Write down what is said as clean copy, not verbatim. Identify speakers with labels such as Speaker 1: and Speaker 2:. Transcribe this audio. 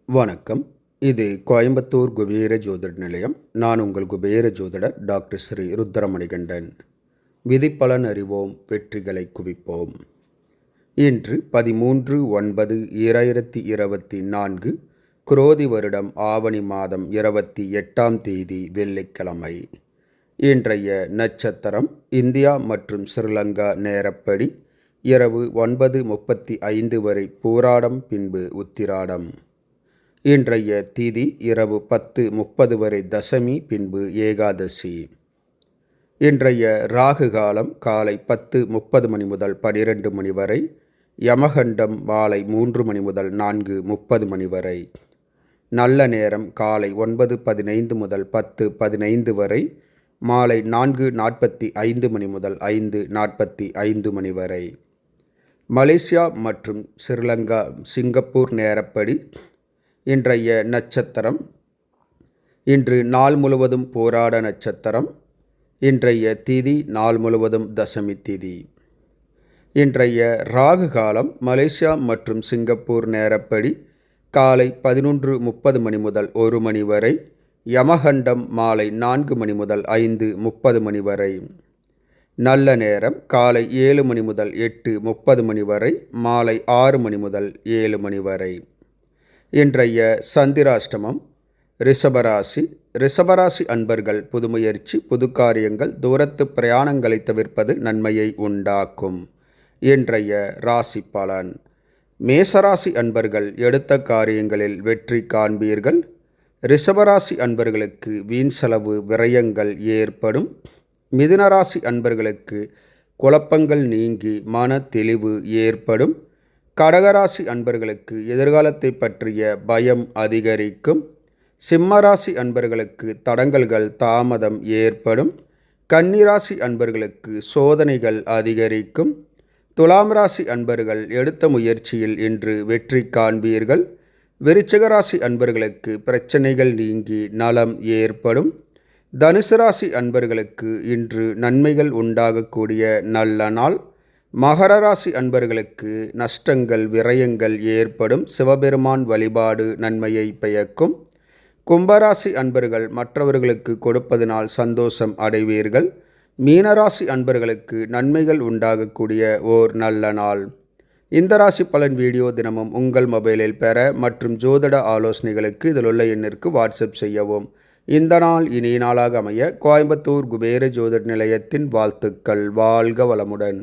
Speaker 1: வணக்கம். இது கோயம்புத்தூர் குபேர ஜோதிட நிலையம். நான் உங்கள் குபேர ஜோதிடர் டாக்டர் ஸ்ரீ ருத்ரமணிகண்டன். விதிப்பலன் அறிவோம், வெற்றிகளை குவிப்போம். இன்று 13/9/2024 குரோதி வருடம் ஆவணி மாதம் 28ஆம் தேதி வெள்ளிக்கிழமை. இன்றைய நட்சத்திரம் இந்தியா மற்றும் ஸ்ரீலங்கா நேரப்படி இரவு 9:35 வரை பூராடம், பின்பு உத்திராடம். இன்றைய திதி இரவு 10:30 வரை தசமி, பின்பு ஏகாதசி. இன்றைய ராகு காலம் காலை 10:30 மணி முதல் 12 மணி வரை. யமகண்டம் மாலை 3 மணி முதல் 4:30 மணி வரை. நல்ல நேரம் காலை 9:15 முதல் 10:15 வரை. மாலை 4:45 மணி முதல் 5:45 மணி வரை. மலேசியா மற்றும் ஸ்ரீலங்கா சிங்கப்பூர் நேரப்படி இன்றைய நட்சத்திரம் இன்று நாள் முழுவதும் போராட நட்சத்திரம். இன்றைய திதி நாள் முழுவதும் தசமி திதி. இன்றைய ராகு காலம் மலேசியா மற்றும் சிங்கப்பூர் நேரப்படி காலை 11:30 மணி முதல் 1 மணி வரை. யமகண்டம் மாலை 4 மணி முதல் 5:30 மணி வரை. நல்ல நேரம் காலை 7 மணி முதல் 8:30 மணி வரை. மாலை 6 மணி முதல் 7 மணி வரை. இன்றைய சந்திராஷ்டமம் ரிஷபராசி. ரிஷபராசி அன்பர்கள் புது முயற்சி, புது காரியங்கள், தூரத்து பிரயாணங்களை தவிர்ப்பது நன்மையை உண்டாக்கும். இன்றைய ராசி பலன். மேசராசி அன்பர்கள் எடுத்த காரியங்களில் வெற்றி காண்பீர்கள். ரிஷபராசி அன்பர்களுக்கு வீண் செலவு, விரயங்கள் ஏற்படும். மிதுனராசி அன்பர்களுக்கு குழப்பங்கள் நீங்கி மன தெளிவு ஏற்படும். கடகராசி அன்பர்களுக்கு எதிர்காலத்தை பற்றிய பயம் அதிகரிக்கும். சிம்மராசி அன்பர்களுக்கு தடங்கல்கள், தாமதம் ஏற்படும். கன்னிராசி அன்பர்களுக்கு சோதனைகள் அதிகரிக்கும். துலாம் ராசி அன்பர்கள் எடுத்த முயற்சியில் இன்று வெற்றி காண்பீர்கள். விருச்சிகராசி அன்பர்களுக்கு பிரச்சனைகள் நீங்கி நலம் ஏற்படும். தனுசு ராசி அன்பர்களுக்கு இன்று நன்மைகள் உண்டாகக்கூடிய நல்ல நாள். மகர ராசி அன்பர்களுக்கு நஷ்டங்கள், விரயங்கள் ஏற்படும். சிவபெருமான் வழிபாடு நன்மையை பயக்கும். கும்பராசி அன்பர்கள் மற்றவர்களுக்கு கொடுப்பதனால் சந்தோஷம் அடைவீர்கள். மீனராசி அன்பர்களுக்கு நன்மைகள் உண்டாகக்கூடிய ஓர் நல்ல நாள். இந்த ராசி பலன் வீடியோ தினமும் உங்கள் மொபைலில் பெற மற்றும் ஜோதிட ஆலோசனைகளுக்கு இதில் உள்ள எண்ணிற்கு வாட்ஸ்அப் செய்யவும். இந்த நாள் இனிய நாளாக அமைய கோயம்புத்தூர் குபேர ஜோதிட நிலையத்தின் வாழ்த்துக்கள். வாழ்க வளமுடன்.